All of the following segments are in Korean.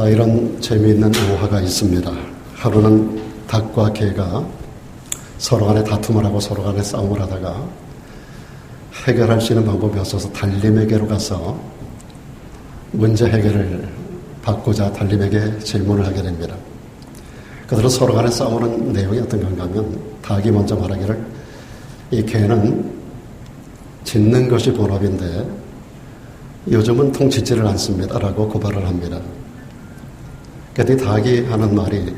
이런 재미있는 우화가 있습니다. 하루는 닭과 개가 서로 간에 다툼을 하고 서로 간에 싸움을 하다가 해결할 수 있는 방법이 없어서 달림에게로 가서 문제 해결을 받고자 달림에게 질문을 하게 됩니다. 그들은 서로 간에 싸우는 내용이 어떤 건가 하면 닭이 먼저 말하기를 이 개는 짖는 것이 본업인데 요즘은 통 짖지를 않습니다 라고 고발을 합니다. 그런데 닭이 하는 말이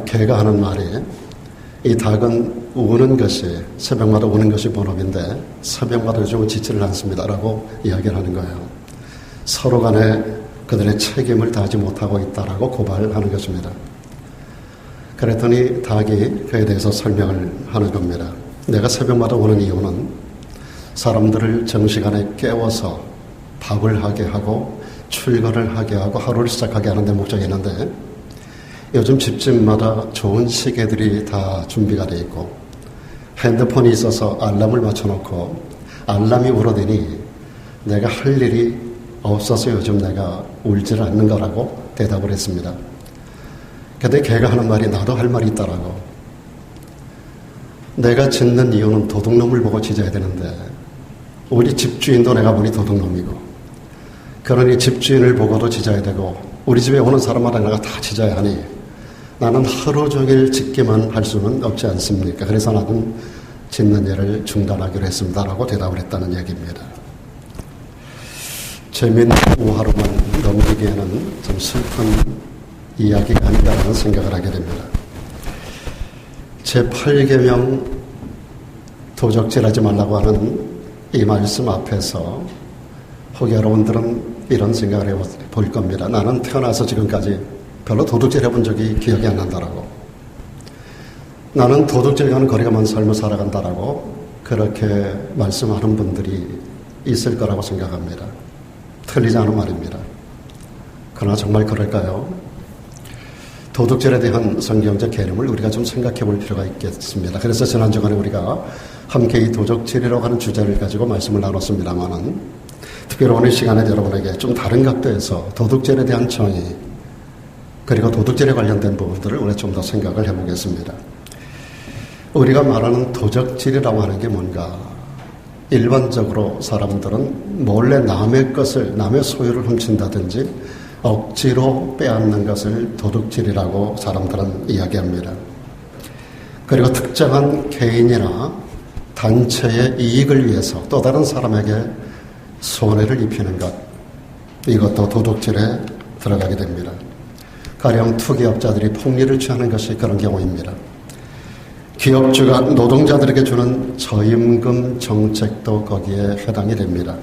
개가 하는 말이 이 닭은 우는 것이 새벽마다 우는 것이 본업인데 새벽마다 요즘은 짖지를 않습니다 라고 이야기를 하는 거예요. 서로 간에 그들의 책임을 다하지 못하고 있다라고 고발을 하는 것입니다. 그랬더니 닭이 그에 대해서 설명을 하는 겁니다. 내가 새벽마다 오는 이유는 사람들을 정시간에 깨워서 밥을 하게 하고 출근을 하게 하고 하루를 시작하게 하는 데 목적이 있는데 요즘 집집마다 좋은 시계들이 다 준비가 되어 있고 핸드폰이 있어서 알람을 맞춰놓고 알람이 울어대니 내가 할 일이 없어서 요즘 내가 울지를 않는 거라고 대답을 했습니다. 근데 걔가 하는 말이 나도 할 말이 있다라고. 내가 짖는 이유는 도둑놈을 보고 짖어야 되는데 우리 집주인도 내가 보니 도둑놈이고 그러니 집주인을 보고도 짖어야 되고 우리 집에 오는 사람마다 내가 다 짖어야 하니 나는 하루 종일 짖기만 할 수는 없지 않습니까? 그래서 나는 짖는 일을 중단하기로 했습니다라고 대답을 했다는 얘기입니다. 재미있는 우화로만 넘기기에는 좀 슬픈 이야기가 아닌가라는 생각을 하게 됩니다. 제8계명 도적질하지 말라고 하는 이 말씀 앞에서 혹 여러분들은 이런 생각을 해볼 겁니다. 나는 태어나서 지금까지 별로 도둑질 해본 적이 기억이 안 난다라고. 나는 도둑질과는 거리가 먼 삶을 살아간다라고 그렇게 말씀하는 분들이 있을 거라고 생각합니다. 틀리지 않은 말입니다. 그러나 정말 그럴까요? 도둑질에 대한 성경적 개념을 우리가 좀 생각해 볼 필요가 있겠습니다. 그래서 지난 주간에 우리가 함께 이 도적질이라고 하는 주제를 가지고 말씀을 나눴습니다만은 특별히 오늘 시간에 여러분에게 좀 다른 각도에서 도둑질에 대한 정의 그리고 도둑질에 관련된 부분들을 우리가 좀 더 생각을 해보겠습니다. 우리가 말하는 도적질이라고 하는 게 뭔가 일반적으로 사람들은 몰래 남의 것을 남의 소유를 훔친다든지 억지로 빼앗는 것을 도둑질이라고 사람들은 이야기합니다. 그리고 특정한 개인이나 단체의 이익을 위해서 또 다른 사람에게 손해를 입히는 것 이것도 도둑질에 들어가게 됩니다. 가령 투기업자들이 폭리를 취하는 것이 그런 경우입니다. 기업주가 노동자들에게 주는 저임금 정책도 거기에 해당이 됩니다.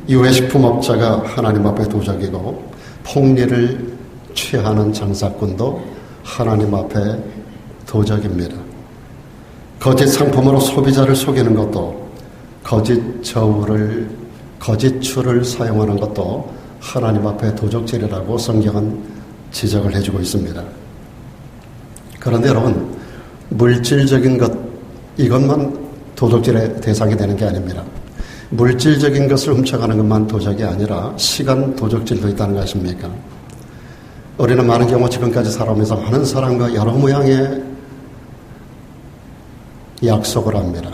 유해식품업자가 하나님 앞에 도적이고 폭리를 취하는 장사꾼도 하나님 앞에 도적입니다. 거짓 상품으로 소비자를 속이는 것도 거짓 저울을 거짓 추를 사용하는 것도 하나님 앞에 도적질이라고 성경은 지적을 해주고 있습니다. 그런데 여러분 물질적인 것 이것만 도둑질의 대상이 되는 게 아닙니다. 물질적인 것을 훔쳐가는 것만 도적이 아니라 시간 도적질도 있다는 거 아십니까? 우리는 많은 경우 지금까지 살아오면서 많은 사람과 여러 모양의 약속을 합니다.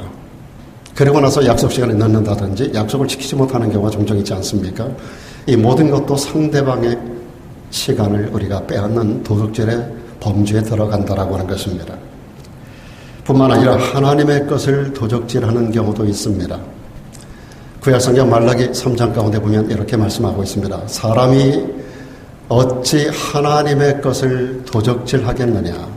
그리고 나서 약속 시간에 늦는다든지 약속을 지키지 못하는 경우가 종종 있지 않습니까? 이 모든 것도 상대방의 시간을 우리가 빼앗는 도둑질의 범주에 들어간다라고 하는 것입니다. 뿐만 아니라 하나님의 것을 도적질하는 경우도 있습니다. 구약성경 말라기 3장 가운데 보면 이렇게 말씀하고 있습니다. 사람이 어찌 하나님의 것을 도적질하겠느냐.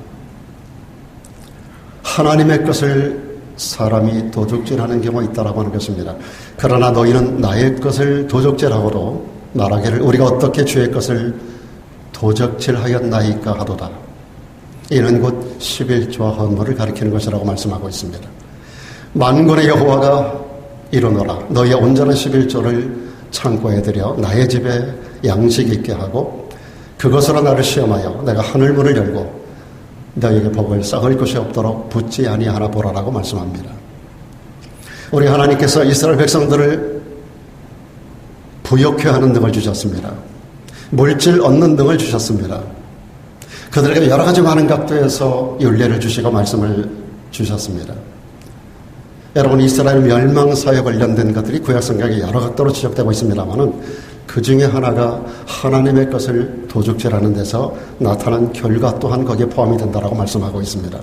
하나님의 것을 사람이 도적질하는 경우가 있다라고 하는 것입니다. 그러나 너희는 나의 것을 도적질하고도 말하기를 우리가 어떻게 주의 것을 도적질하였나이까 하도다. 이는 곧 11조와 헌물을 가리키는 것이라고 말씀하고 있습니다. 만군의 여호와가 이르노라 너희의 온전한 11조를 창고에 들여 나의 집에 양식 있게 하고 그것으로 나를 시험하여 내가 하늘문을 열고 너희에게 복을 썩을 것이 없도록 붙지 아니하나 보라라고 말씀합니다. 우리 하나님께서 이스라엘 백성들을 부욕해 하는 능을 주셨습니다. 물질 얻는 능을 주셨습니다. 그들에게 여러 가지 많은 각도에서 윤례를 주시고 말씀을 주셨습니다. 여러분, 이스라엘 멸망사에 관련된 것들이 구약성경에 여러 각도로 지적되고 있습니다만 그 중에 하나가 하나님의 것을 도둑질하는 데서 나타난 결과 또한 거기에 포함이 된다고 말씀하고 있습니다.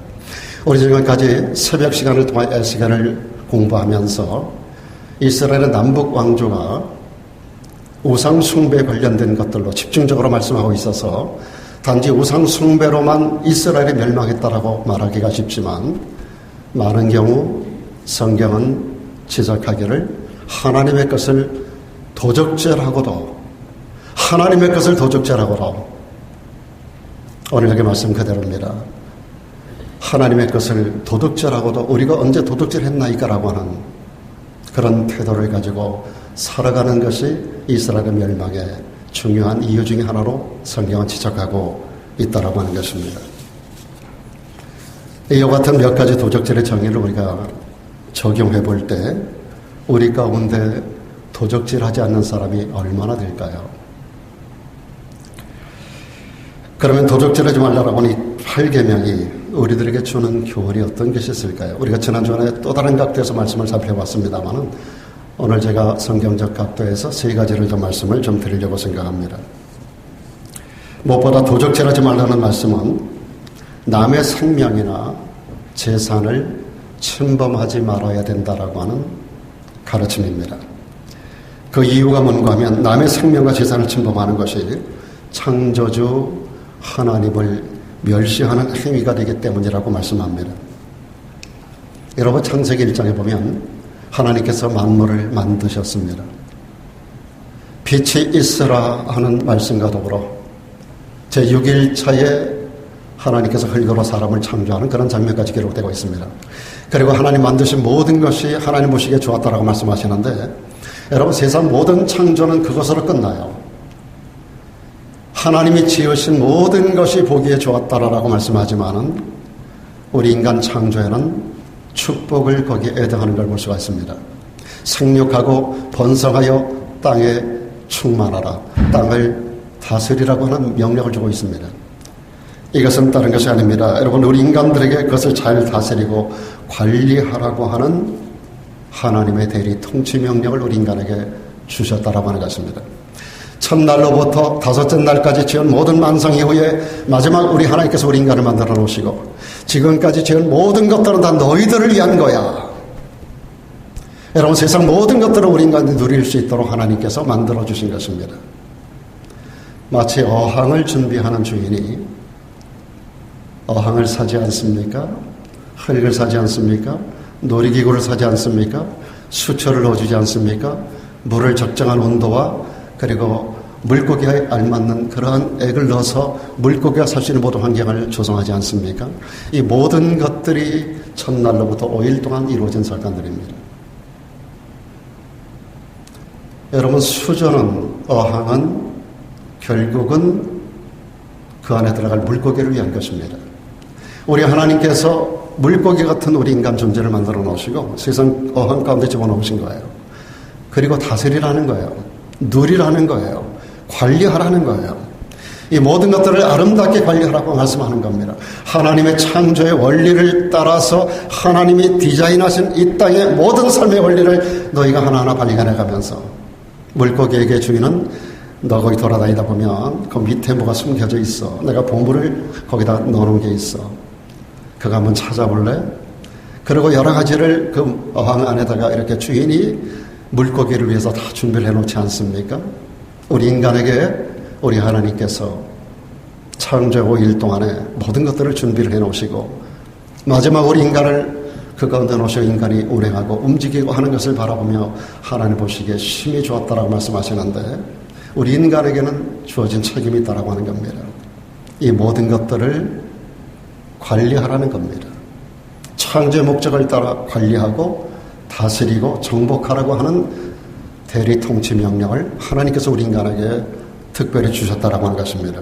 우리 지금까지 새벽 시간을 통해 에스겔을 공부하면서 이스라엘의 남북 왕조가 우상 숭배에 관련된 것들로 집중적으로 말씀하고 있어서 단지 우상 숭배로만 이스라엘이 멸망했다라고 말하기가 쉽지만 많은 경우 성경은 지적하기를 하나님의 것을 도적질하고도 하나님의 것을 도적질하고도 오늘 여기 말씀 그대로입니다. 하나님의 것을 도둑질하고도 우리가 언제 도둑질했나이까라고 하는 그런 태도를 가지고 살아가는 것이 이스라엘의 멸망의 중요한 이유 중에 하나로 성경은 지적하고 있다라고 하는 것입니다. 이와 같은 몇 가지 도적질의 정의를 우리가 적용해 볼 때 우리 가운데 도적질하지 않는 사람이 얼마나 될까요? 그러면 도적질하지 말라라고 하는 이 8계명이 우리들에게 주는 교훈이 어떤 것이 있을까요? 우리가 지난주에 또 다른 각도에서 말씀을 살펴봤습니다만 오늘 제가 성경적 각도에서 세 가지를 좀 말씀을 좀 드리려고 생각합니다. 무엇보다 도적질하지 말라는 말씀은 남의 생명이나 재산을 침범하지 말아야 된다라고 하는 가르침입니다. 그 이유가 뭔가 하면 남의 생명과 재산을 침범하는 것이 창조주 하나님을 멸시하는 행위가 되기 때문이라고 말씀합니다. 여러분, 창세기 1장에 보면 하나님께서 만물을 만드셨습니다. 빛이 있으라 하는 말씀과 더불어 제6일차에 하나님께서 흙으로 사람을 창조하는 그런 장면까지 기록되고 있습니다. 그리고 하나님 만드신 모든 것이 하나님 보시기에 좋았다라고 말씀하시는데 여러분, 세상 모든 창조는 그것으로 끝나요. 하나님이 지으신 모든 것이 보기에 좋았다라고 말씀하지만은 우리 인간 창조에는 축복을 거기에 애당하는 걸 볼 수가 있습니다. 생육하고 번성하여 땅에 충만하라. 땅을 다스리라고 하는 명령을 주고 있습니다. 이것은 다른 것이 아닙니다. 여러분, 우리 인간들에게 그것을 잘 다스리고 관리하라고 하는 하나님의 대리 통치 명령을 우리 인간에게 주셨다라고 하는 것입니다. 첫날로부터 다섯째 날까지 지은 모든 만상 이후에 마지막 우리 하나님께서 우리 인간을 만들어 놓으시고 지금까지 지은 모든 것들은 다 너희들을 위한 거야. 여러분, 세상 모든 것들을 우리 인간이 누릴 수 있도록 하나님께서 만들어 주신 것입니다. 마치 어항을 준비하는 주인이 어항을 사지 않습니까? 흙을 사지 않습니까? 놀이기구를 사지 않습니까? 수초를 넣어주지 않습니까? 물을 적정한 온도와 그리고 물고기에 알맞는 그러한 액을 넣어서 물고기가 살 수 있는 모든 환경을 조성하지 않습니까? 이 모든 것들이 첫날로부터 5일 동안 이루어진 설관들입니다. 여러분, 수조는, 어항은 결국은 그 안에 들어갈 물고기를 위한 것입니다. 우리 하나님께서 물고기 같은 우리 인간 존재를 만들어 놓으시고 세상 어항 가운데 집어넣으신 거예요. 그리고 다스리라는 거예요. 누리라는 거예요. 관리하라는 거예요. 이 모든 것들을 아름답게 관리하라고 말씀하는 겁니다. 하나님의 창조의 원리를 따라서 하나님이 디자인하신 이 땅의 모든 삶의 원리를 너희가 하나하나 발견해가면서 물고기에게 주인은 너 거기 돌아다니다 보면 그 밑에 뭐가 숨겨져 있어. 내가 보물을 거기다 넣어놓은 게 있어. 그거 한번 찾아볼래? 그리고 여러 가지를 그 어항 안에다가 이렇게 주인이 물고기를 위해서 다 준비를 해놓지 않습니까? 우리 인간에게 우리 하나님께서 창조 5일 동안에 모든 것들을 준비를 해놓으시고 마지막 우리 인간을 그 가운데 놓으시고 인간이 운행하고 움직이고 하는 것을 바라보며 하나님 보시기에 심히 좋았다라고 말씀하시는데 우리 인간에게는 주어진 책임이 있다라고 하는 겁니다. 이 모든 것들을 관리하라는 겁니다. 창조의 목적을 따라 관리하고 다스리고 정복하라고 하는 대리 통치 명령을 하나님께서 우리 인간에게 특별히 주셨다라고 하는 것입니다.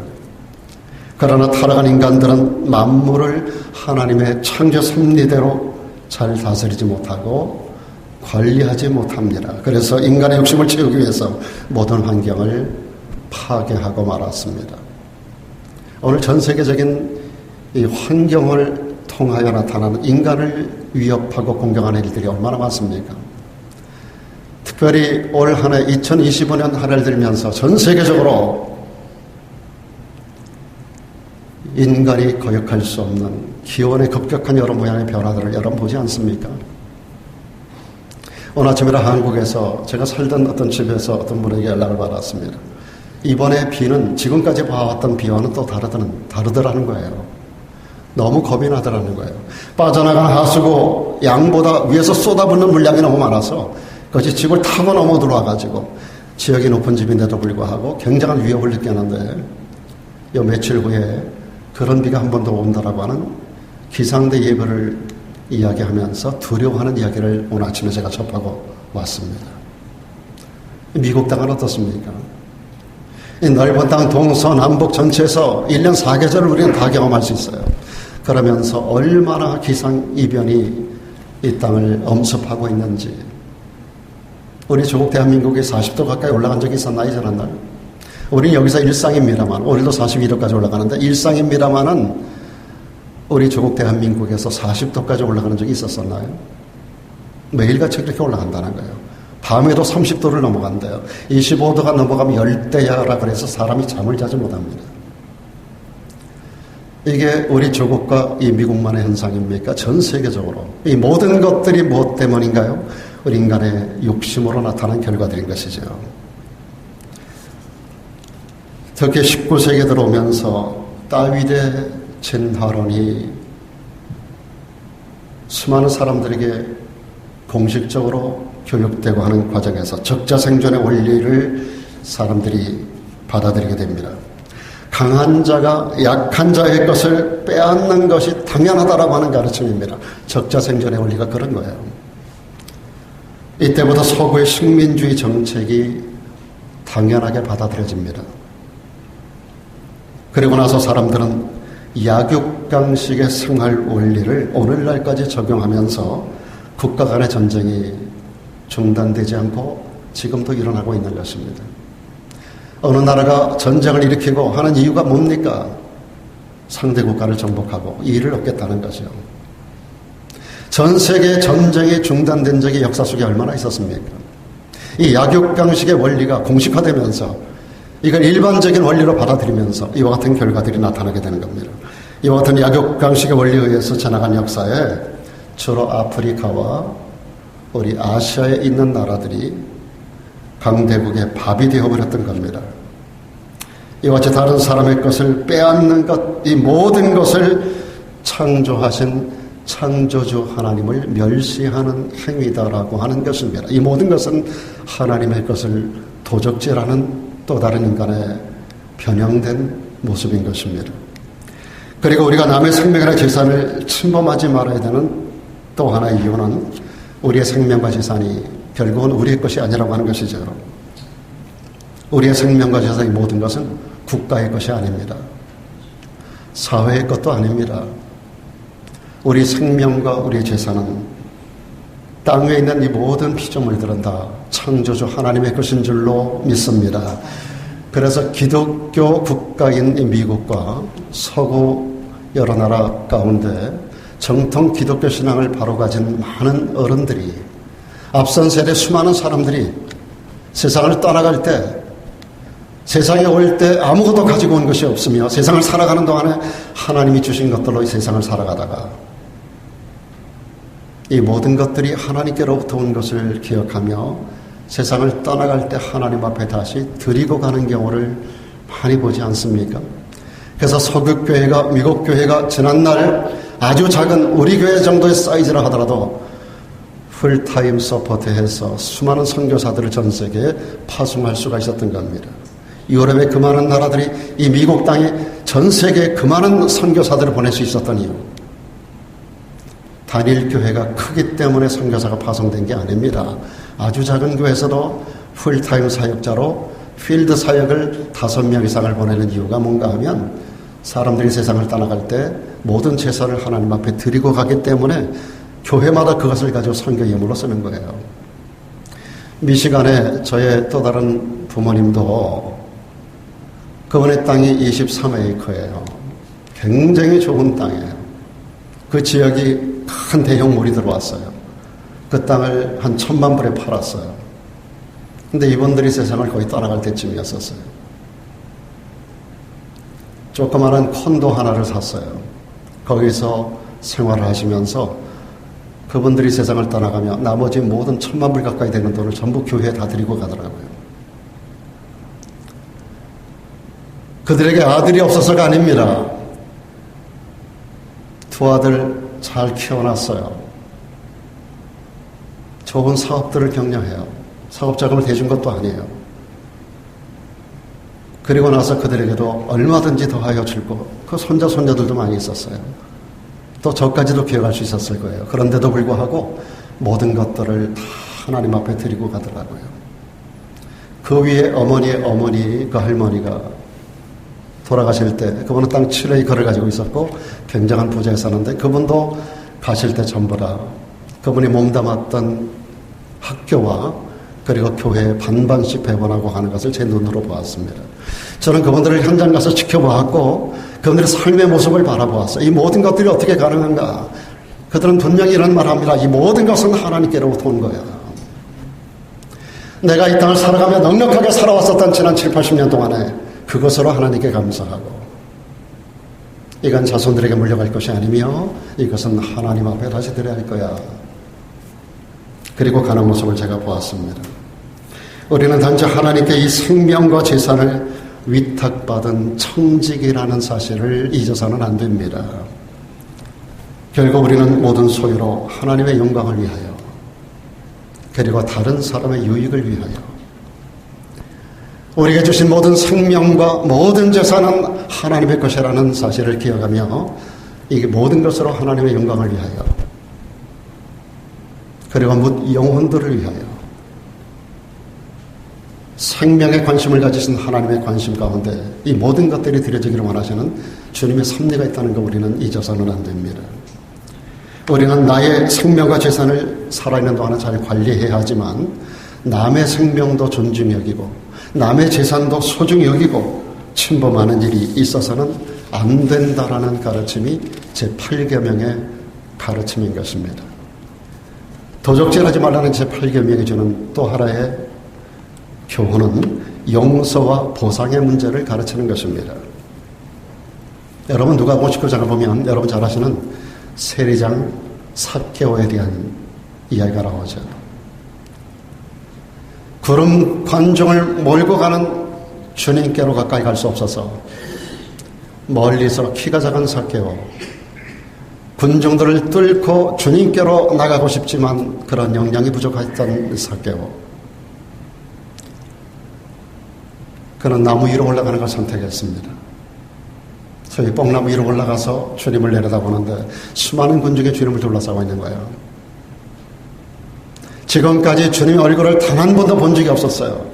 그러나 타락한 인간들은 만물을 하나님의 창조 섭리대로 잘 다스리지 못하고 관리하지 못합니다. 그래서 인간의 욕심을 채우기 위해서 모든 환경을 파괴하고 말았습니다. 오늘 전 세계적인 이 환경을 통하여 나타나는 인간을 위협하고 공격하는 일들이 얼마나 많습니까? 특별히 올 한 해 2025년 한 해를 들면서 전 세계적으로 인간이 거역할 수 없는 기온의 급격한 여러 모양의 변화들을 여러분 보지 않습니까? 오늘 아침이라 한국에서 제가 살던 어떤 집에서 어떤 분에게 연락을 받았습니다. 이번에 비는 지금까지 봐왔던 비와는 또 다르더라는 거예요. 너무 겁이 나더라는 거예요. 빠져나간 하수구 양보다 위에서 쏟아붓는 물량이 너무 많아서 그것이 집을 타고 넘어 들어와가지고 지역이 높은 집인데도 불구하고 굉장한 위협을 느꼈는데 요 며칠 후에 그런 비가 한 번 더 온다라고 하는 기상대 예보를 이야기하면서 두려워하는 이야기를 오늘 아침에 제가 접하고 왔습니다. 미국 땅은 어떻습니까? 이 넓은 땅 동서남북 전체에서 1년 4계절을 우리는 다 경험할 수 있어요. 그러면서 얼마나 기상이변이 이 땅을 엄습하고 있는지. 우리 조국 대한민국이 40도 가까이 올라간 적이 있었나요, 지난날? 우리는 여기서 일상입니다만, 오늘도 42도까지 올라가는데 일상입니다만은 우리 조국 대한민국에서 40도까지 올라가는 적이 있었었나요? 매일같이 그렇게 올라간다는 거예요. 밤에도 30도를 넘어간대요. 25도가 넘어가면 열대야라 그래서 사람이 잠을 자지 못합니다. 이게 우리 조국과 이 미국만의 현상입니까? 전 세계적으로. 이 모든 것들이 무엇 때문인가요? 우리 인간의 욕심으로 나타난 결과들인 것이죠. 특히 19세기에 들어오면서 다윗의 진화론이 수많은 사람들에게 공식적으로 교육되고 하는 과정에서 적자생존의 원리를 사람들이 받아들이게 됩니다. 강한 자가 약한 자의 것을 빼앗는 것이 당연하다라고 하는 가르침입니다. 적자생존의 원리가 그런 거예요. 이때부터 서구의 식민주의 정책이 당연하게 받아들여집니다. 그리고 나서 사람들은 약육강식의 생활 원리를 오늘날까지 적용하면서 국가 간의 전쟁이 중단되지 않고 지금도 일어나고 있는 것입니다. 어느 나라가 전쟁을 일으키고 하는 이유가 뭡니까? 상대 국가를 정복하고 이의를 얻겠다는 거죠. 전 세계 전쟁이 중단된 적이 역사 속에 얼마나 있었습니까? 이 약육강식의 원리가 공식화되면서 이걸 일반적인 원리로 받아들이면서 이와 같은 결과들이 나타나게 되는 겁니다. 이와 같은 약육강식의 원리에 의해서 지나간 역사에 주로 아프리카와 우리 아시아에 있는 나라들이 강대국의 밥이 되어버렸던 겁니다. 이와 같이 다른 사람의 것을 빼앗는 것, 이 모든 것을 창조하신 창조주 하나님을 멸시하는 행위다라고 하는 것입니다. 이 모든 것은 하나님의 것을 도적질하는 또 다른 인간의 변형된 모습인 것입니다. 그리고 우리가 남의 생명이나 재산을 침범하지 말아야 되는 또 하나의 이유는 우리의 생명과 재산이 결국은 우리의 것이 아니라고 하는 것이죠. 우리의 생명과 재산의 모든 것은 국가의 것이 아닙니다. 사회의 것도 아닙니다. 우리 생명과 우리의 재산은 땅 위에 있는 이 모든 피조물들은 다 창조주 하나님의 것인 줄로 믿습니다. 그래서 기독교 국가인 미국과 서구 여러 나라 가운데 정통 기독교 신앙을 바로 가진 많은 어른들이 앞선 세대 수많은 사람들이 세상을 떠나갈 때 세상에 올 때 아무것도 가지고 온 것이 없으며 세상을 살아가는 동안에 하나님이 주신 것들로 이 세상을 살아가다가 이 모든 것들이 하나님께로부터 온 것을 기억하며 세상을 떠나갈 때 하나님 앞에 다시 드리고 가는 경우를 많이 보지 않습니까? 그래서 서구교회가 미국 교회가 지난날 아주 작은 우리 교회 정도의 사이즈라 하더라도 풀타임 서포트해서 수많은 선교사들을 전 세계에 파송할 수가 있었던 겁니다. 유럽의 그 많은 나라들이 이 미국 땅에 전 세계에 그 많은 선교사들을 보낼 수 있었던 이유, 단일 교회가 크기 때문에 선교사가 파송된 게 아닙니다. 아주 작은 교회에서도 풀타임 사역자로 필드 사역을 5명 이상을 보내는 이유가 뭔가 하면 사람들이 세상을 떠나갈 때 모든 제사를 하나님 앞에 드리고 가기 때문에 교회마다 그것을 가지고 선교 예물로 쓰는 거예요. 미시간에 저의 또 다른 부모님도 그분의 땅이 23에이커예요. 굉장히 좋은 땅이에요. 그 지역이 큰 대형물이 들어왔어요. 그 땅을 한 1,000만 불에 팔았어요. 근데 이분들이 세상을 거의 떠나갈 때쯤이었었어요. 조그마한 콘도 하나를 샀어요. 거기서 생활을 하시면서 그분들이 세상을 떠나가며 나머지 모든 1,000만 불 가까이 되는 돈을 전부 교회에 다 드리고 가더라고요. 그들에게 아들이 없어서가 아닙니다. 두 아들 잘 키워놨어요. 좋은 사업들을 경영해요. 사업 자금을 대준 것도 아니에요. 그리고 나서 그들에게도 얼마든지 더하여 줄고 그 손자 손녀들도 많이 있었어요. 또 저까지도 기억할 수 있었을 거예요. 그런데도 불구하고 모든 것들을 다 하나님 앞에 드리고 가더라고요. 그 위에 어머니의 어머니, 그 할머니가 돌아가실 때 그분은 땅 7에이커를 가지고 있었고 굉장한 부자에 사는데 그분도 가실 때 전부 다 그분이 몸담았던 학교와 그리고 교회에 반반씩 배분하고 하는 것을 제 눈으로 보았습니다. 저는 그분들을 현장 가서 지켜보았고 그분들의 삶의 모습을 바라보았어요. 이 모든 것들이 어떻게 가능한가? 그들은 분명히 이런 말을 합니다. 이 모든 것은 하나님께로부터 온 거야. 내가 이 땅을 살아가며 넉넉하게 살아왔었던 지난 7, 80년 동안에 그것으로 하나님께 감사하고 이건 자손들에게 물려갈 것이 아니며 이것은 하나님 앞에 다시 드려야 할 거야. 그리고 가는 모습을 제가 보았습니다. 우리는 단지 하나님께 이 생명과 재산을 위탁받은 청직이라는 사실을 잊어서는 안 됩니다. 결국 우리는 모든 소유로 하나님의 영광을 위하여 그리고 다른 사람의 유익을 위하여 우리에게 주신 모든 생명과 모든 재산은 하나님의 것이라는 사실을 기억하며 이 모든 것으로 하나님의 영광을 위하여 그리고 영혼들을 위하여 생명에 관심을 가지신 하나님의 관심 가운데 이 모든 것들이 드려지기를 원하시는 주님의 섭리가 있다는 거 우리는 잊어서는 안 됩니다. 우리는 나의 생명과 재산을 살아있는 동안은 잘 관리해야 하지만 남의 생명도 존중히 여기고 남의 재산도 소중히 여기고 침범하는 일이 있어서는 안 된다라는 가르침이 제8계명의 가르침인 것입니다. 도적질하지 말라는 제8계명이 주는 또 하나의 교훈은 용서와 보상의 문제를 가르치는 것입니다. 여러분 누가복음 19장을 보면 여러분 잘 아시는 세리장 삭개오에 대한 이야기가 나오죠. 구름 관중을 몰고 가는 주님께로 가까이 갈 수 없어서 멀리서 키가 작은 삭개오 군중들을 뚫고 주님께로 나가고 싶지만 그런 역량이 부족했던 삭개오 그는 나무 위로 올라가는 걸 선택했습니다. 소위 뽕나무 위로 올라가서 주님을 내려다보는데 수많은 군중이 주님을 둘러싸고 있는 거예요. 지금까지 주님의 얼굴을 단 한 번도 본 적이 없었어요.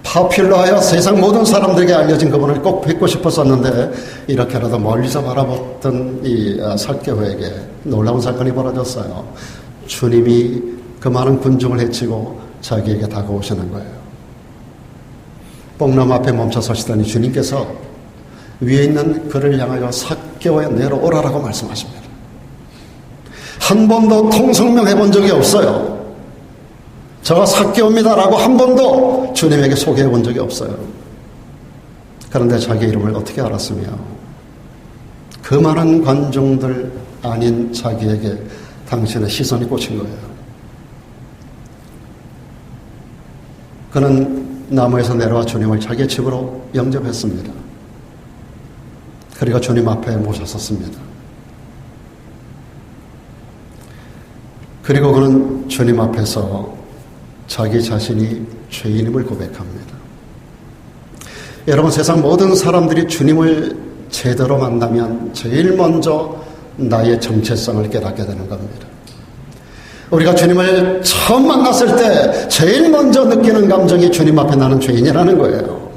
파필러하여 세상 모든 사람들에게 알려진 그분을 꼭 뵙고 싶었었는데 이렇게라도 멀리서 바라봤던 이 삭개오에게 놀라운 사건이 벌어졌어요. 주님이 그 많은 군중을 해치고 자기에게 다가오시는 거예요. 뽕나무 앞에 멈춰 서시더니 주님께서 위에 있는 그를 향하여 삭개오에 내려오라라고 말씀하십니다. 한 번도 통성명 해본 적이 없어요. 저가 삭개오입니다라고 한 번도 주님에게 소개해 본 적이 없어요. 그런데 자기 이름을 어떻게 알았으며 그 많은 관중들 아닌 자기에게 당신의 시선이 꽂힌 거예요. 그는 나무에서 내려와 주님을 자기의 집으로 영접했습니다. 그리고 주님 앞에 모셨었습니다. 그리고 그는 주님 앞에서 자기 자신이 죄인임을 고백합니다. 여러분 세상 모든 사람들이 주님을 제대로 만나면 제일 먼저 나의 정체성을 깨닫게 되는 겁니다. 우리가 주님을 처음 만났을 때 제일 먼저 느끼는 감정이 주님 앞에 나는 죄인이라는 거예요.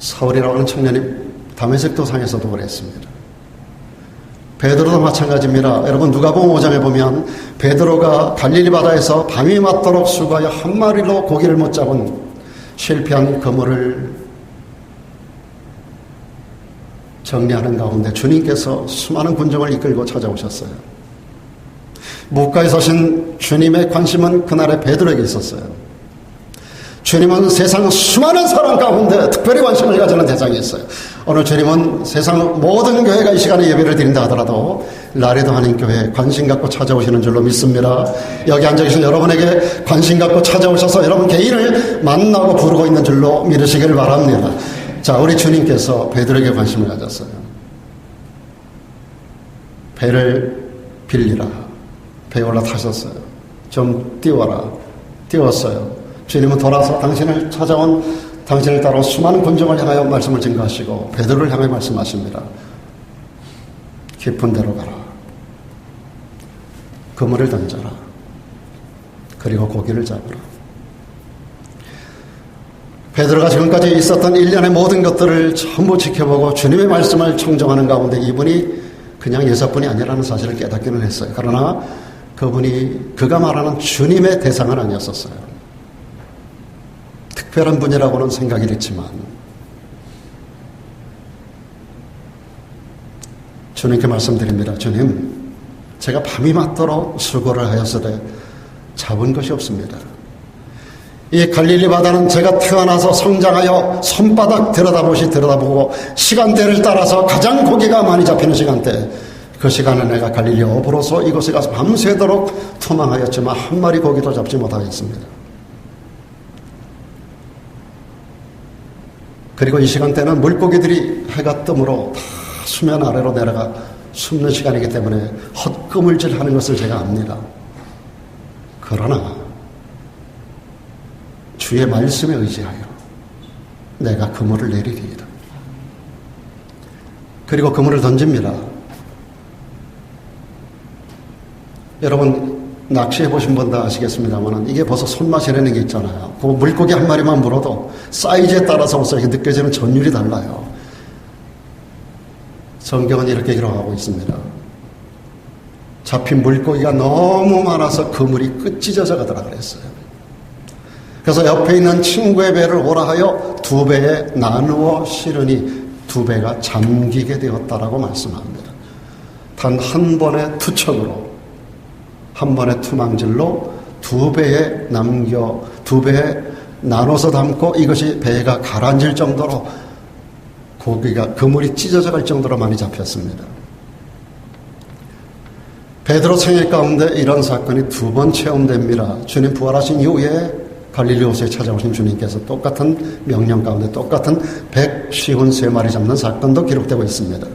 사울이라고 하는 청년이 다메섹 도상에서도 그랬습니다. 베드로도 마찬가지입니다. 여러분 누가복음 5장에 보면 베드로가 갈릴리 바다에서 밤이 맞도록 수고하여 한 마리로 고기를 못 잡은 실패한 그물을 정리하는 가운데 주님께서 수많은 군중을 이끌고 찾아오셨어요. 무가에 서신 주님의 관심은 그날의 베드로에게 있었어요. 주님은 세상 수많은 사람 가운데 특별히 관심을 가지는 대상이 있어요. 오늘 주님은 세상 모든 교회가 이 시간에 예배를 드린다 하더라도 라레도 한인교회에 관심 갖고 찾아오시는 줄로 믿습니다. 여기 앉아계신 여러분에게 관심 갖고 찾아오셔서 여러분 개인을 만나고 부르고 있는 줄로 믿으시길 바랍니다. 자, 우리 주님께서 베드로에게 관심을 가졌어요. 배를 빌리라. 배에 올라타셨어요. 좀 띄워라. 띄웠어요. 주님은 돌아서 당신을 따라온 수많은 군중을 향하여 말씀을 증거하시고 베드로를 향해 말씀하십니다. 깊은 데로 가라. 그물을 던져라. 그리고 고기를 잡으라. 베드로가 지금까지 있었던 일련의 모든 것들을 전부 지켜보고 주님의 말씀을 청정하는 가운데 이분이 그냥 여자분이 아니라는 사실을 깨닫기는 했어요. 그러나 그가 말하는 주님의 대상은 아니었었어요. 특별한 분이라고는 생각이 됐지만 주님께 말씀드립니다. 주님, 제가 밤이 맞도록 수고를 하였으되 잡은 것이 없습니다. 이 갈릴리 바다는 제가 태어나서 성장하여 손바닥 들여다보고 시간대를 따라서 가장 고기가 많이 잡히는 시간대, 그 시간에 내가 갈릴리 어부로서 이곳에 가서 밤새도록 투망하였지만 한 마리 고기도 잡지 못하겠습니다. 그리고 이 시간대는 물고기들이 해가 뜸으로 다 수면 아래로 내려가 숨는 시간이기 때문에 헛그물질하는 것을 제가 압니다. 그러나 주의 말씀에 의지하여 내가 그물을 내리리이다. 그리고 그물을 던집니다. 여러분 낚시해 보신 분 다 아시겠습니다만 이게 벌써 손맛이라는 게 있잖아요. 그 물고기 한 마리만 물어도 사이즈에 따라서 이렇게 느껴지는 전율이 달라요. 성경은 이렇게 기록하고 있습니다. 잡힌 물고기가 너무 많아서 그물이 끝이 젖어가더라 그랬어요. 그래서 옆에 있는 친구의 배를 오라 하여 두 배에 나누어 실으니 두 배가 잠기게 되었다라고 말씀합니다. 단 한 번의 투척으로, 한 번의 투망질로 두 배에 나눠서 담고 이것이 배가 가라앉을 정도로 그물이 찢어져 갈 정도로 많이 잡혔습니다. 베드로 생애 가운데 이런 사건이 두 번 체험됩니다. 주님 부활하신 이후에 갈릴리 호수에 찾아오신 주님께서 똑같은 명령 가운데 똑같은 153마리 잡는 사건도 기록되고 있습니다.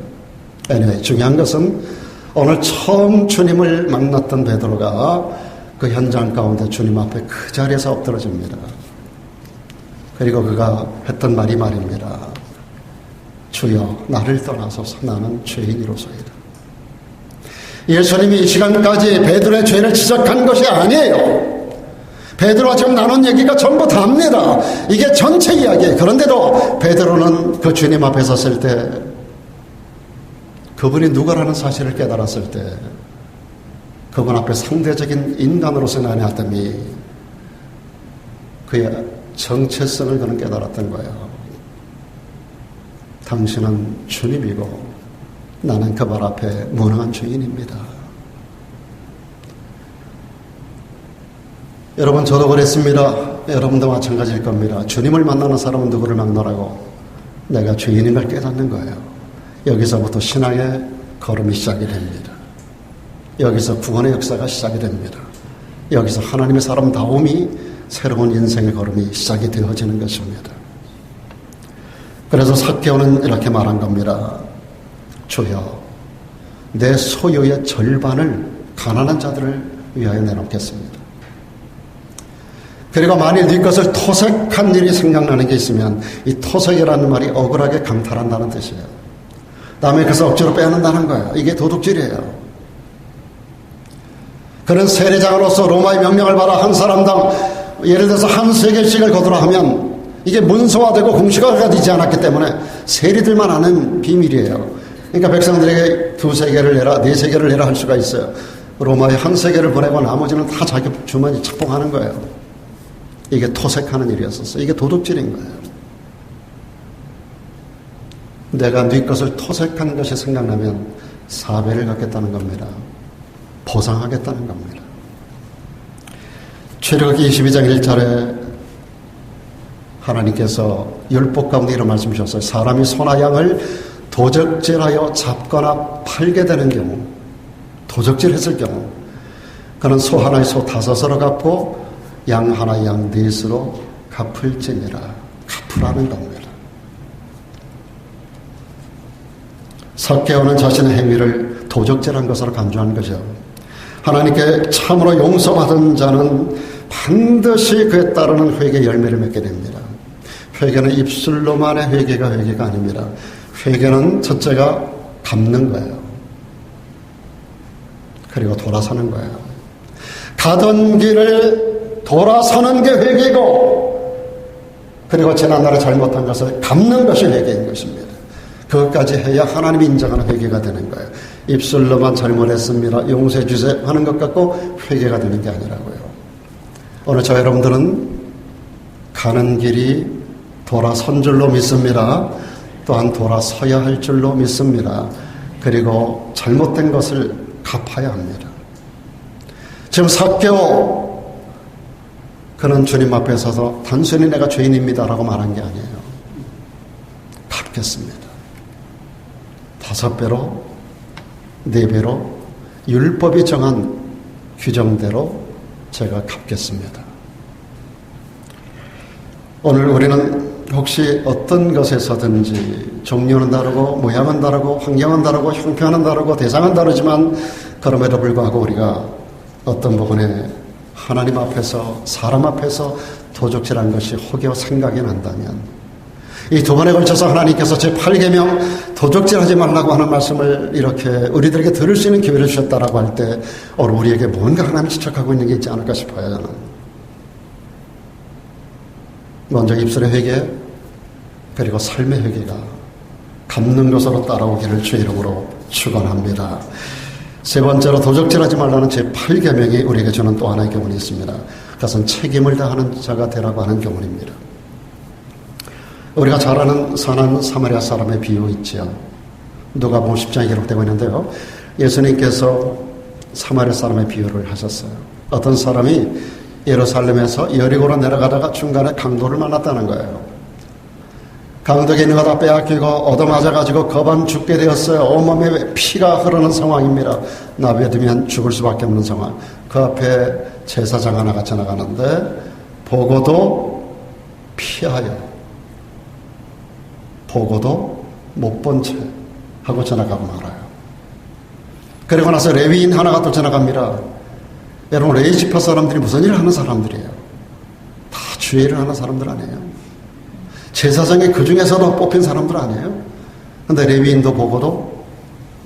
anyway, 중요한 것은 오늘 처음 주님을 만났던 베드로가 그 현장 가운데 주님 앞에 그 자리에서 엎드러집니다. 그리고 그가 했던 말입니다. 주여 나를 떠나소서 나는 죄인이로소이다. 예수님이 이 시간까지 베드로의 죄를 지적한 것이 아니에요. 베드로와 지금 나눈 얘기가 전부 다입니다. 이게 전체 이야기예요. 그런데도 베드로는 그 주님 앞에 섰을 때 그분이 누구라는 사실을 깨달았을 때 그분 앞에 상대적인 인간으로서는 아니었더니 그의 정체성을 그는 깨달았던 거예요. 당신은 주님이고 나는 그 발 앞에 무능한 죄인입니다. 여러분 저도 그랬습니다. 여러분도 마찬가지일 겁니다. 주님을 만나는 사람은 누구를 만나라고? 내가 죄인인 걸 깨닫는 거예요. 여기서부터 신앙의 걸음이 시작이 됩니다. 여기서 구원의 역사가 시작이 됩니다. 여기서 하나님의 사람다움이 새로운 인생의 걸음이 시작이 되어지는 것입니다. 그래서 삭개오는 이렇게 말한 겁니다. 주여 내 소유의 절반을 가난한 자들을 위하여 내놓겠습니다. 그리고 만일 네 것을 토색한 일이 생각나는 게 있으면 이 토색이라는 말이 억울하게 강탈한다는 뜻이에요. 남의 것을 억지로 빼앗는다는 거예요. 이게 도둑질이에요. 그런 세례장으로서 로마의 명령을 받아 한 사람당 예를 들어서 한 세겔씩을 거두라 하면 이게 문서화되고 공시화가 되지 않았기 때문에 세리들만 아는 비밀이에요. 그러니까 백성들에게 2세겔을 내라, 4세겔을 내라 할 수가 있어요. 로마에 1세겔을 보내고 나머지는 다 자기 주머니 착봉하는 거예요. 이게 토색하는 일이었었어요. 이게 도둑질인 거예요. 내가 네 것을 토색한 것이 생각나면 사배를 갖겠다는 겁니다. 보상하겠다는 겁니다. 출애굽기 22장 1절에 하나님께서 율법 가운데 이런 말씀 주셨어요. 사람이 소나 양을 도적질하여 잡거나 팔게 되는 경우, 도적질했을 경우 그는 소 하나에 소 5으로 갚고 양 하나에 양 4으로 갚을지니라. 갚으라는 겁니다. 삭개오는 자신의 행위를 도적질한 것으로 간주하는 것이죠. 하나님께 참으로 용서받은 자는 반드시 그에 따르는 회개 열매를 맺게 됩니다. 회개는 입술로만의 회개가 아닙니다. 회개는 첫째가 갚는 거예요. 그리고 돌아서는 거예요. 가던 길을 돌아서는 게 회개고, 그리고 지난날에 잘못한 것을 갚는 것이 회개인 것입니다. 그것까지 해야 하나님이 인정하는 회개가 되는 거예요. 입술로만 잘못했습니다, 용서해 주세요 하는 것 같고 회개가 되는 게 아니라고요. 오늘 저 여러분들은 가는 길이 돌아선 줄로 믿습니다. 또한 돌아서야 할 줄로 믿습니다. 그리고 잘못된 것을 갚아야 합니다. 지금 삭개오, 그는 주님 앞에 서서 단순히 내가 죄인입니다라고 말한 게 아니에요. 갚겠습니다. 5배로 4배로 율법이 정한 규정대로 제가 갚겠습니다. 오늘 우리는 혹시 어떤 것에서든지 종류는 다르고 모양은 다르고 환경은 다르고 형편은 다르고 대상은 다르지만 그럼에도 불구하고 우리가 어떤 부분에 하나님 앞에서 사람 앞에서 도적질한 것이 혹여 생각이 난다면 이 2번에 걸쳐서 하나님께서 제8계명 도적질하지 말라고 하는 말씀을 이렇게 우리들에게 들을 수 있는 기회를 주셨다라고 할 때 오늘 우리에게 뭔가 하나님이 지적하고 있는 게 있지 않을까 싶어요. 저는 먼저 입술의 회개, 그리고 삶의 회개가 갚는 것으로 따라오기를 주의 이름으로 축원합니다. 세 번째로 도적질하지 말라는 제8계명이 우리에게 주는 또 하나의 교훈이 있습니다. 그것은 책임을 다하는 자가 되라고 하는 교훈입니다. 우리가 잘 아는 선한 사마리아 사람의 비유 있지요. 누가복음 10장에 기록되고 있는데요. 예수님께서 사마리아 사람의 비유를 하셨어요. 어떤 사람이 예루살렘에서 여리고로 내려가다가 중간에 강도를 만났다는 거예요. 강도에게 있는 거 다 빼앗기고 얻어맞아가지고 거반 죽게 되었어요. 온몸에 피가 흐르는 상황입니다. 나비에두면 죽을 수밖에 없는 상황. 그 앞에 제사장 하나가 지나가는데 보고도 피하여, 보고도 못 본 채 하고 지나가고 말아요. 그리고 나서 레위인 하나가 또 지나갑니다. 여러분, 레위 지파 사람들이 무슨 일을 하는 사람들이에요? 다 주의 일을 하는 사람들 아니에요? 제사장이 그 중에서도 뽑힌 사람들 아니에요? 근데 레위인도 보고도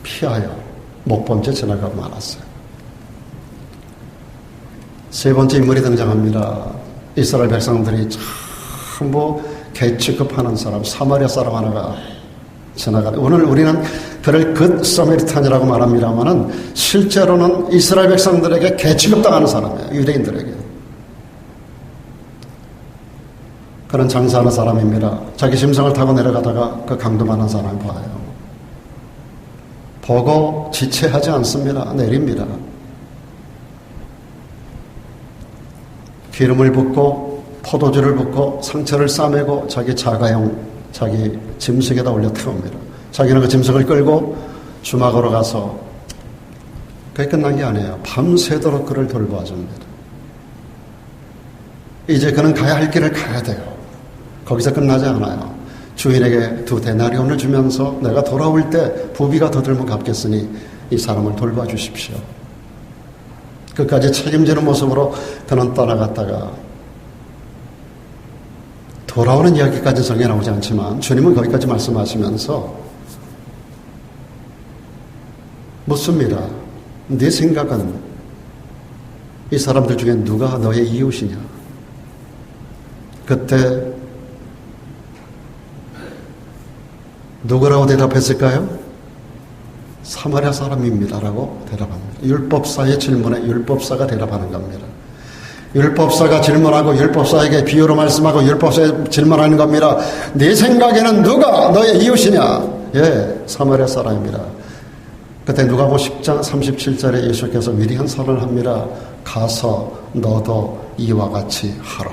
피하여 못 본 채 지나가고 말았어요. 세 번째 인물이 등장합니다. 이스라엘 백성들이 전부 개취급하는 사람, 사마리아 사람 하나가 지나가는. 오늘 우리는 그를 굿 서메리탄이라고 말합니다만은 실제로는 이스라엘 백성들에게 개취급당하는 사람이에요. 유대인들에게. 그런 장사하는 사람입니다. 자기 짐승을 타고 내려가다가 그 강도 많은 사람을 봐요. 보고 지체하지 않습니다. 내립니다. 기름을 붓고 포도주를 붓고 상처를 싸매고 자기 자가용, 자기 짐승에다 올려 태웁니다. 자기는 그 짐승을 끌고 주막으로 가서, 그게 끝난 게 아니에요. 밤새도록 그를 돌보아줍니다. 이제 그는 가야 할 길을 가야 돼요. 거기서 끝나지 않아요. 주인에게 2데나리온을 주면서 내가 돌아올 때 부비가 더 들면 갚겠으니 이 사람을 돌봐 주십시오. 끝까지 책임지는 모습으로 그는 떠나갔다가, 돌아오는 이야기까지 성경에 나오지 않지만 주님은 거기까지 말씀하시면서 묻습니다. 네 생각은 이 사람들 중에 누가 너의 이웃이냐? 그때 누구라고 대답했을까요? 사마리아 사람입니다라고 대답합니다. 율법사의 질문에 율법사가 대답하는 겁니다. 율법사가 질문하고 율법사에게 비유로 말씀하고 율법사에 질문하는 겁니다. 네 생각에는 누가 너의 이웃이냐? 예, 사마리아 사람입니다. 그때 누가복음 10장 37절에 예수께서 위대한 선언을 합니다. 가서 너도 이와 같이 하라.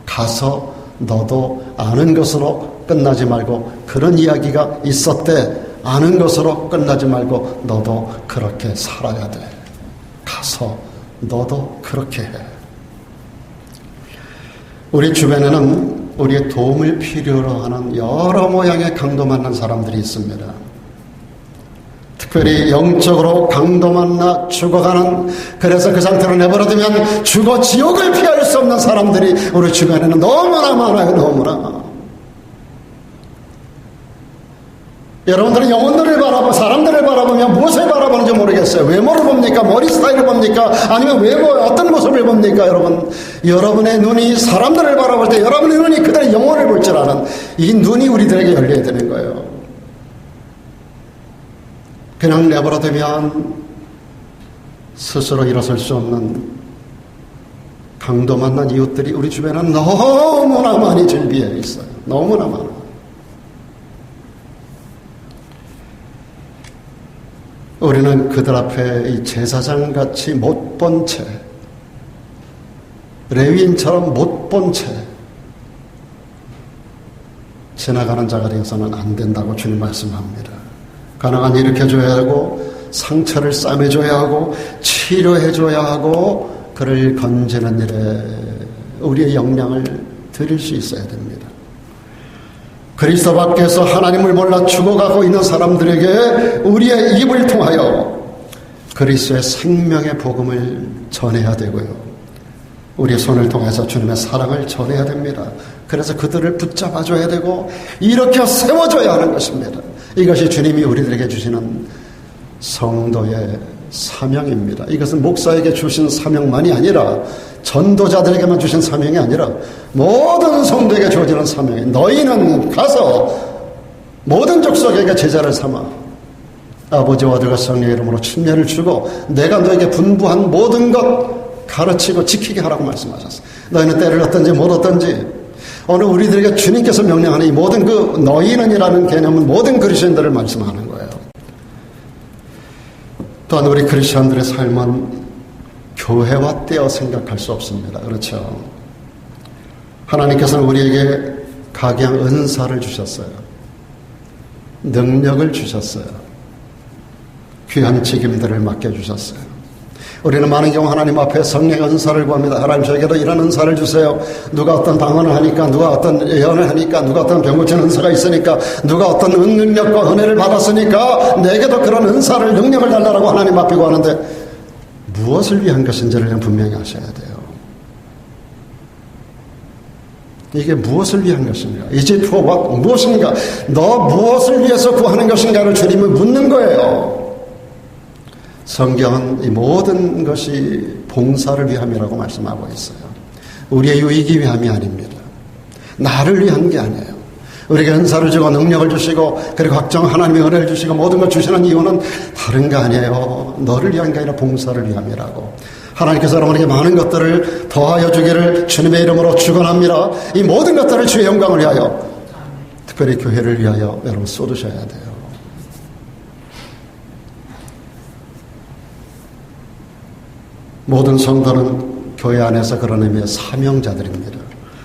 가서 너도 아는 것으로 끝나지 말고, 그런 이야기가 있었대. 아는 것으로 끝나지 말고 너도 그렇게 살아야 돼. 가서 너도 그렇게 해. 우리 주변에는 우리의 도움을 필요로 하는 여러 모양의 강도 만난 사람들이 있습니다. 특별히 영적으로 강도 만나 죽어가는, 그래서 그 상태로 내버려두면 죽어 지옥을 피할 수 없는 사람들이 우리 주변에는 너무나 많아요. 너무나. 여러분들은 영혼들을 바라보고 사람들을 바라보면 무엇을 바라보는지 모르겠어요. 외모를 봅니까? 머리 스타일을 봅니까? 아니면 외모 어떤 모습을 봅니까? 여러분의 눈이 사람들을 바라볼 때 여러분의 눈이 그들의 영혼을 볼 줄 아는 이 눈이 우리들에게 열려야 되는 거예요. 그냥 내버려두면 스스로 일어설 수 없는 강도 만난 이웃들이 우리 주변에는 너무나 많이 즐비해 있어요. 너무나 많아. 우리는 그들 앞에 이 제사장같이 못 본 채, 레위인처럼 못 본 채 지나가는 자가 되어서는 안 된다고 주님 말씀합니다. 가능한 일으켜줘야 하고, 상처를 싸매줘야 하고, 치료해줘야 하고, 그를 건지는 일에 우리의 역량을 드릴 수 있어야 됩니다. 그리스도 밖에서 하나님을 몰라 죽어가고 있는 사람들에게 우리의 입을 통하여 그리스도의 생명의 복음을 전해야 되고요. 우리의 손을 통해서 주님의 사랑을 전해야 됩니다. 그래서 그들을 붙잡아줘야 되고 일으켜 세워줘야 하는 것입니다. 이것이 주님이 우리들에게 주시는 성도의 사명입니다. 이것은 목사에게 주신 사명만이 아니라, 전도자들에게만 주신 사명이 아니라 모든 성도에게 주어지는 사명이, 너희는 가서 모든 족속에게 제자를 삼아 아버지와 아들과 성령의 이름으로 침례를 주고 내가 너에게 분부한 모든 것 가르치고 지키게 하라고 말씀하셨어요. 너희는 때를 얻든지 못 얻든지. 오늘 우리들에게 주님께서 명령하는 이 모든 그 너희는이라는 개념은 모든 그리스도인들을 말씀하는 거예요. 또한 우리 크리스천들의 삶은 교회와 떼어 생각할 수 없습니다. 그렇죠? 하나님께서는 우리에게 각양 은사를 주셨어요. 능력을 주셨어요. 귀한 책임들을 맡겨주셨어요. 우리는 많은 경우 하나님 앞에 성령의 은사를 구합니다. 하나님 저에게도 이런 은사를 주세요. 누가 어떤 방언을 하니까, 누가 어떤 예언을 하니까, 누가 어떤 병 고치는 은사가 있으니까, 누가 어떤 능력과 은혜를 받았으니까 내게도 그런 은사를, 능력을 달라고 하나님 앞에 구하는데 무엇을 위한 것인지를 분명히 아셔야 돼요. 이게 무엇을 위한 것인가? Is it for what? 무엇인가? 너 무엇을 위해서 구하는 것인가를 주님을 묻는 거예요. 성경은 이 모든 것이 봉사를 위함이라고 말씀하고 있어요. 우리의 유익이 위함이 아닙니다. 나를 위한 게 아니에요. 우리에게 은사를 주고 능력을 주시고 그리고 각종 하나님의 은혜를 주시고 모든 걸 주시는 이유는 다른 게 아니에요. 너를 위한 게 아니라 봉사를 위함이라고. 하나님께서 여러분에게 많은 것들을 더하여 주기를 주님의 이름으로 축원합니다. 이 모든 것들을 주의 영광을 위하여, 특별히 교회를 위하여 여러분 쏟으셔야 돼요. 모든 성도는 교회 안에서 그런 의미의 사명자들입니다.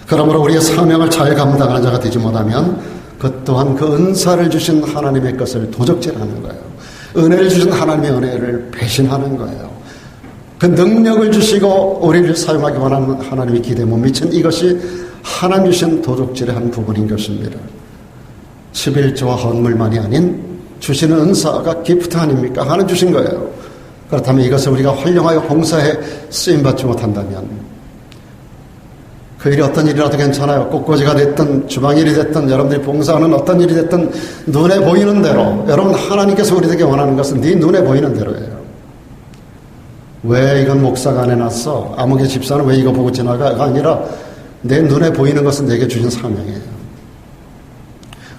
그러므로 우리의 사명을 잘 감당하는 자가 되지 못하면 그 또한 그 은사를 주신 하나님의 것을 도적질하는 거예요. 은혜를 주신 하나님의 은혜를 배신하는 거예요. 그 능력을 주시고 우리를 사용하기 원하는 하나님의 기대에 못 미친 이것이 하나님 주신 도적질의 한 부분인 것입니다. 11조와 헌물만이 아닌 주시는 은사가 기프트 아닙니까? 하나님 주신 거예요. 그렇다면 이것을 우리가 활용하여 봉사에 쓰임받지 못한다면 그 일이 어떤 일이라도 괜찮아요. 꽃꽂이가 됐든 주방일이 됐든 여러분들이 봉사하는 어떤 일이 됐든 눈에 보이는 대로, 여러분 하나님께서 우리에게 원하는 것은 네 눈에 보이는 대로예요. 왜 이건 목사가 안 해놨어? 아무개 집사는 왜 이거 보고 지나가가 아니라 내 눈에 보이는 것은 내게 주신 사명이에요.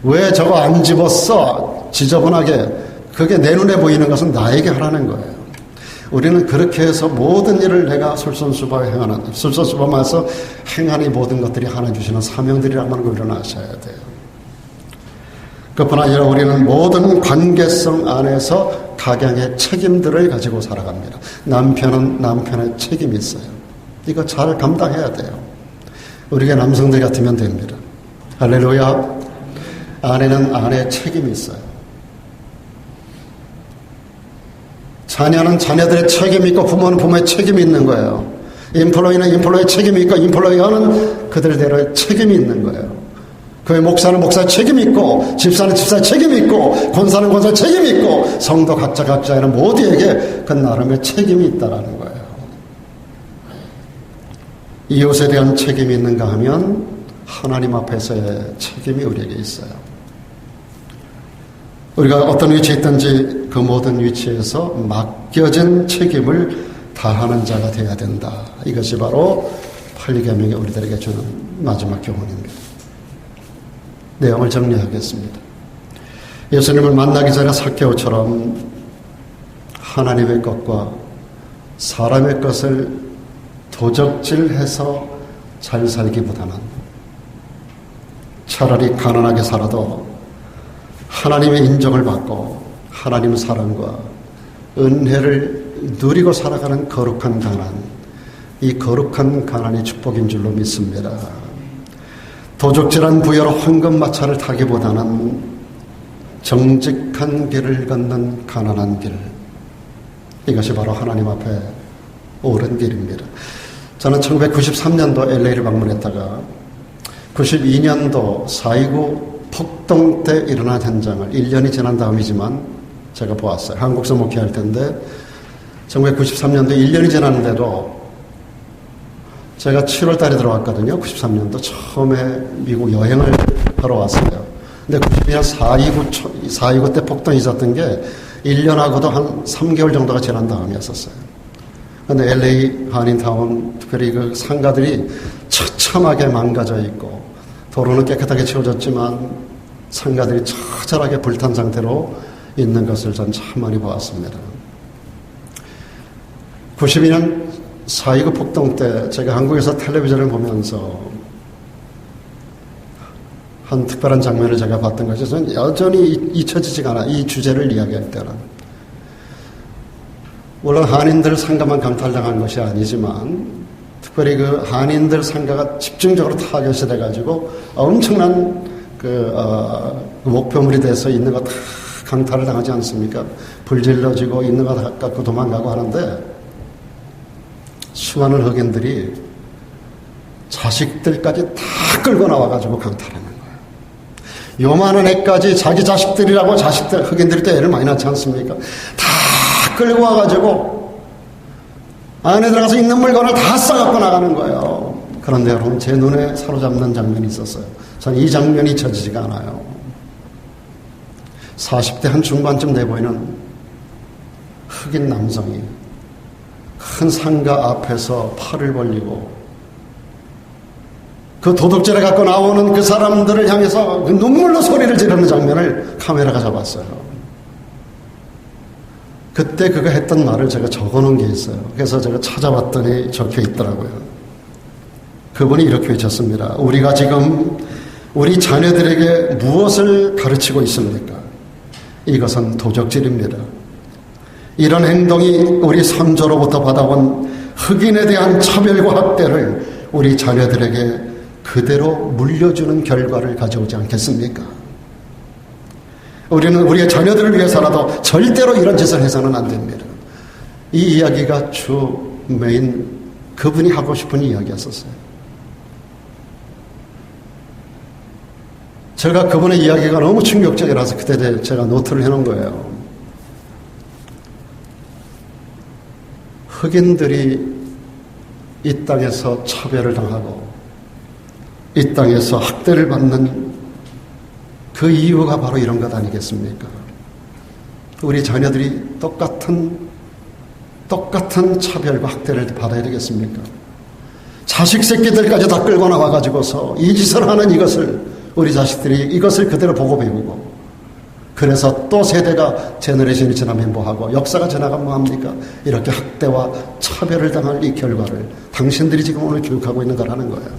왜 저거 안 집었어? 지저분하게. 그게 내 눈에 보이는 것은 나에게 하라는 거예요. 우리는 그렇게 해서 모든 일을 내가 솔선수범해서 행하는 모든 것들이 하나 주시는 사명들이라는 걸 일어나셔야 돼요. 그뿐 아니라 우리는 모든 관계성 안에서 각양의 책임들을 가지고 살아갑니다. 남편은 남편의 책임이 있어요. 이거 잘 감당해야 돼요. 우리가 남성들 같으면 됩니다. 할렐루야. 아내는 아내의 책임이 있어요. 자녀는 자녀들의 책임이 있고 부모는 부모의 책임이 있는 거예요. 인플로이는 인플로이의 책임이 있고 인플로이어는 그들대로의 책임이 있는 거예요. 교회 목사는 목사의 책임이 있고 집사는 집사의 책임이 있고 권사는 권사의 책임이 있고 성도 각자에는 모두에게 그 나름의 책임이 있다라는 거예요. 이웃에 대한 책임이 있는가 하면 하나님 앞에서의 책임이 우리에게 있어요. 우리가 어떤 위치에 있든지 그 모든 위치에서 맡겨진 책임을 다하는 자가 되어야 된다. 이것이 바로 팔계명이 우리들에게 주는 마지막 교훈입니다. 내용을 정리하겠습니다. 예수님을 만나기 전에 삭개오처럼 하나님의 것과 사람의 것을 도적질해서 잘 살기보다는 차라리 가난하게 살아도 하나님의 인정을 받고 하나님 사랑과 은혜를 누리고 살아가는 거룩한 가난, 이 거룩한 가난이 축복인 줄로 믿습니다. 도적질한 부여로 황금마차를 타기보다는 정직한 길을 걷는 가난한 길, 이것이 바로 하나님 앞에 옳은 길입니다. 저는 1993년도 LA를 방문했다가 92년도 4.29 폭동 때 일어난 현장을 1년이 지난 다음이지만 제가 보았어요. 한국서 목회할 때인데 1993년도 1년이 지났는데도 제가 7월 달에 들어왔거든요. 93년도 처음에 미국 여행을 하러 왔어요. 근데 92년 4.29 때 폭동이 있었던 게 1년하고도 한 3개월 정도가 지난 다음이었어요. 근데 LA 한인타운, 특별히 그 상가들이 처참하게 망가져 있고 도로는 깨끗하게 치워졌지만 상가들이 처절하게 불탄 상태로 있는 것을 전 참 많이 보았습니다. 92년 4.29 폭동 때 제가 한국에서 텔레비전을 보면서 한 특별한 장면을 제가 봤던 것이 저는 여전히 잊혀지지가 않아. 이 주제를 이야기할 때는. 물론 한인들 상가만 강탈당한 것이 아니지만 특별히 그 한인들 상가가 집중적으로 타겟이 돼가지고 엄청난 목표물이 돼서 있는 거 다 강탈을 당하지 않습니까? 불질러지고 있는 거 다 갖고 도망가고 하는데 수많은 흑인들이 자식들까지 다 끌고 나와가지고 강탈하는 거예요. 요만한 애까지 자기 자식들이라고 흑인들이 또 애를 많이 낳지 않습니까? 다 끌고 와가지고 안에 들어가서 있는 물건을 다 싸갖고 나가는 거예요. 그런데 여러분 제 눈에 사로잡는 장면이 있었어요. 저는 이 장면이 잊혀지지가 않아요. 40대 한 중반쯤 돼 보이는 흑인 남성이 큰 상가 앞에서 팔을 벌리고 그 도둑질에 갖고 나오는 그 사람들을 향해서 그 눈물로 소리를 지르는 장면을 카메라가 잡았어요. 그때 그가 했던 말을 제가 적어놓은 게 있어요. 그래서 제가 찾아봤더니 적혀 있더라고요. 그분이 이렇게 외쳤습니다. 우리가 지금 우리 자녀들에게 무엇을 가르치고 있습니까? 이것은 도적질입니다. 이런 행동이 우리 선조로부터 받아온 흑인에 대한 차별과 학대를 우리 자녀들에게 그대로 물려주는 결과를 가져오지 않겠습니까? 우리는 우리의 자녀들을 위해서라도 절대로 이런 짓을 해서는 안 됩니다. 이 이야기가 주 메인 그분이 하고 싶은 이야기였었어요. 제가 그분의 이야기가 너무 충격적이라서 그때 제가 노트를 해놓은 거예요. 흑인들이 이 땅에서 차별을 당하고 이 땅에서 학대를 받는 그 이유가 바로 이런 것 아니겠습니까? 우리 자녀들이 똑같은 차별과 학대를 받아야 되겠습니까? 자식 새끼들까지 다 끌고 나와가지고서 이 짓을 하는 이것을 우리 자식들이 이것을 그대로 보고 배우고 그래서 또 세대가 제너레이션이 지나면 뭐하고 역사가 지나가면 뭐합니까? 이렇게 학대와 차별을 당할 이 결과를 당신들이 지금 오늘 교육하고 있는 거라는 거예요.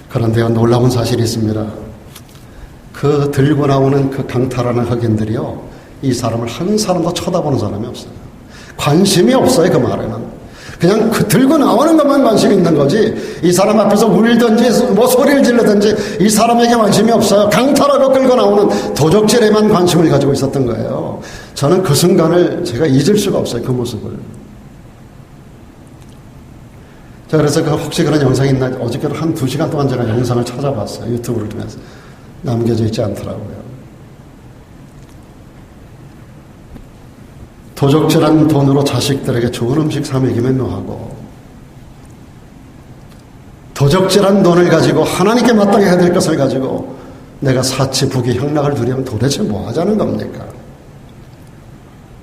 그런데요, 놀라운 사실이 있습니다. 그 들고 나오는 그 강탈하는 흑인들이요, 이 사람을 한 사람도 쳐다보는 사람이 없어요. 관심이 없어요. 그 말에는 그냥 그 들고 나오는 것만 관심이 있는 거지, 이 사람 앞에서 울든지 뭐 소리를 지르든지 이 사람에게 관심이 없어요. 강탈하고 끌고 나오는 도적질에만 관심을 가지고 있었던 거예요. 저는 그 순간을 제가 잊을 수가 없어요. 그 모습을. 자, 그래서 혹시 그런 영상이 있나, 어저께도 한 2시간 동안 제가 영상을 찾아봤어요. 유튜브를 통해서. 남겨져 있지 않더라고요. 도적질한 돈으로 자식들에게 좋은 음식 사 먹이면 뭐하고, 도적질한 돈을 가지고 하나님께 마땅히 해야 될 것을 가지고 내가 사치, 부귀, 향락을 누리면 도대체 뭐 하자는 겁니까?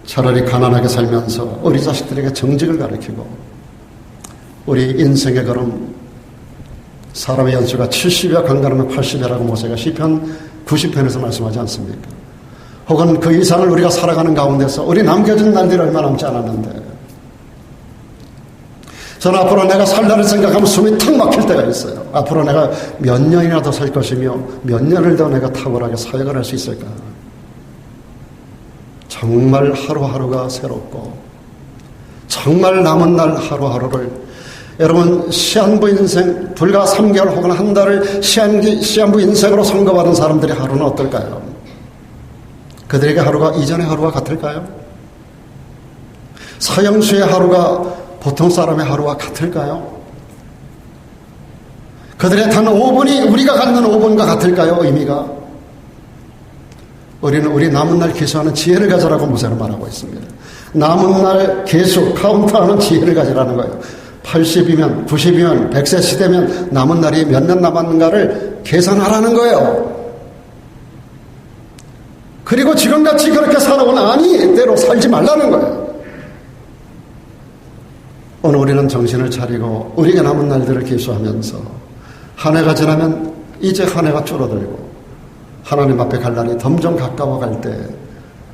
차라리 가난하게 살면서 우리 자식들에게 정직을 가르치고, 우리 인생의 걸음, 사람의 연수가 70여 강간하면 80여라고 모세가 시편 90편에서 말씀하지 않습니까? 혹은 그 이상을 우리가 살아가는 가운데서 우리 남겨진 날들이 얼마 남지 않았는데, 저는 앞으로 내가 살 날을 생각하면 숨이 턱 막힐 때가 있어요. 앞으로 내가 몇 년이나 더 살 것이며 몇 년을 더 내가 탁월하게 사역을 할 수 있을까? 정말 하루하루가 새롭고, 정말 남은 날 하루하루를, 여러분, 시한부 인생, 불과 3개월 혹은 한 달을 시한부 인생으로 선고받은 사람들의 하루는 어떨까요? 그들에게 하루가 이전의 하루와 같을까요? 서영수의 하루가 보통 사람의 하루와 같을까요? 그들의 단 5분이 우리가 갖는 5분과 같을까요? 의미가? 우리는 우리 남은 날 계수하는 지혜를 가져라고 모세는 말하고 있습니다. 남은 날 계수, 카운트하는 지혜를 가지라는 거예요. 80이면, 90이면, 100세 시대면 남은 날이 몇 년 남았는가를 계산하라는 거예요. 그리고 지금같이 그렇게 살아온 아니대로 살지 말라는 거예요. 오늘 우리는 정신을 차리고 우리가 남은 날들을 계수하면서, 한 해가 지나면 이제 한 해가 줄어들고 하나님 앞에 갈 날이 점점 가까워갈 때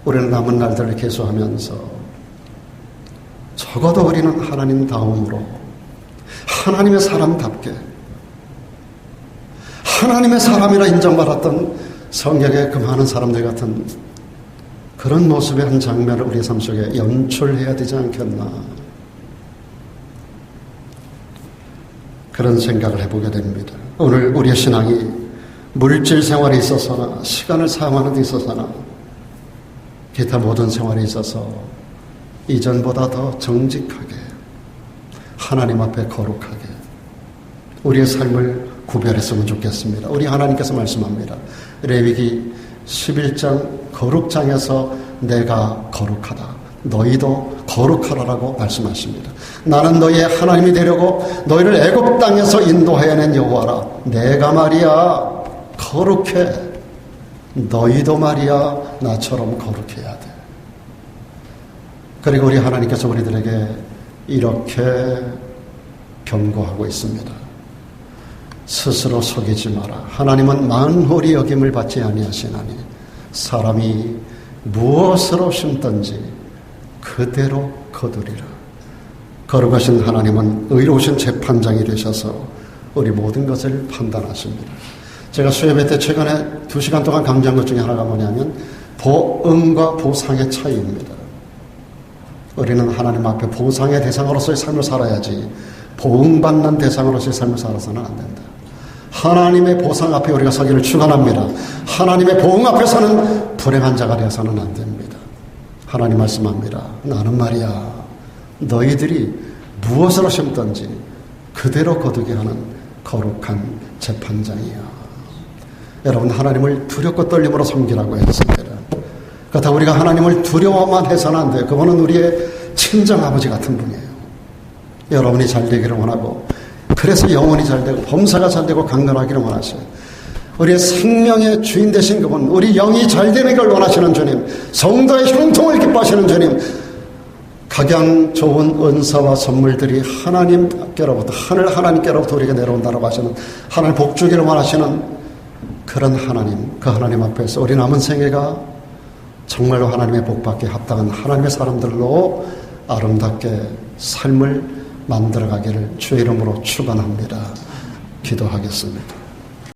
우리는 남은 날들을 계수하면서 적어도 우리는 하나님 다움으로, 하나님의 사람답게, 하나님의 사람이라 인정받았던 성경의 그 많은 사람들 같은 그런 모습의 한 장면을 우리의 삶 속에 연출해야 되지 않겠나, 그런 생각을 해보게 됩니다. 오늘 우리의 신앙이 물질 생활에 있어서나 시간을 사용하는 데 있어서나 기타 모든 생활에 있어서 이전보다 더 정직하게, 하나님 앞에 거룩하게 우리의 삶을 구별했으면 좋겠습니다. 우리 하나님께서 말씀합니다. 레위기 11장 거룩장에서 내가 거룩하다, 너희도 거룩하라라고 말씀하십니다. 나는 너희의 하나님이 되려고 너희를 애굽 땅에서 인도해낸 여호와라. 내가 말이야 거룩해, 너희도 말이야 나처럼 거룩해야 돼. 그리고 우리 하나님께서 우리들에게 이렇게 경고하고 있습니다. 스스로 속이지 마라. 하나님은 만홀히 여김을 받지 아니하시나니 사람이 무엇으로 심든지 그대로 거두리라. 거룩하신 하나님은 의로우신 재판장이 되셔서 우리 모든 것을 판단하십니다. 제가 수요예배 때 최근에 2시간 동안 강조한 것 중에 하나가 뭐냐면 보응과 보상의 차이입니다. 우리는 하나님 앞에 보상의 대상으로서의 삶을 살아야지 보응받는 대상으로서의 삶을 살아서는 안 된다. 하나님의 보상 앞에 우리가 서기를 축원합니다. 하나님의 보응 앞에서는 불행한 자가 되어서는 안 됩니다. 하나님 말씀합니다. 나는 말이야 너희들이 무엇으로 심든지 그대로 거두게 하는 거룩한 재판장이야. 여러분, 하나님을 두렵고 떨림으로 섬기라고 했습니다. 그렇다 우리가 하나님을 두려워만 해서는 안 돼요. 그분은 우리의 친정아버지 같은 분이에요. 여러분이 잘 되기를 원하고, 그래서 영혼이 잘 되고 범사가 잘 되고 강건하기를 원하셔요. 우리의 생명의 주인 되신 그분, 우리 영이 잘 되는 걸 원하시는 주님, 성도의 형통을 기뻐하시는 주님, 각양 좋은 은사와 선물들이 하나님께로부터, 하늘 하나님께로부터 우리에게 내려온다고 하시는, 하늘 복주기를 원하시는 그런 하나님, 그 하나님 앞에서 우리 남은 생애가 정말로 하나님의 복받기에 합당한 하나님의 사람들로 아름답게 삶을 만들어가기를 주의 이름으로 축원합니다. 기도하겠습니다.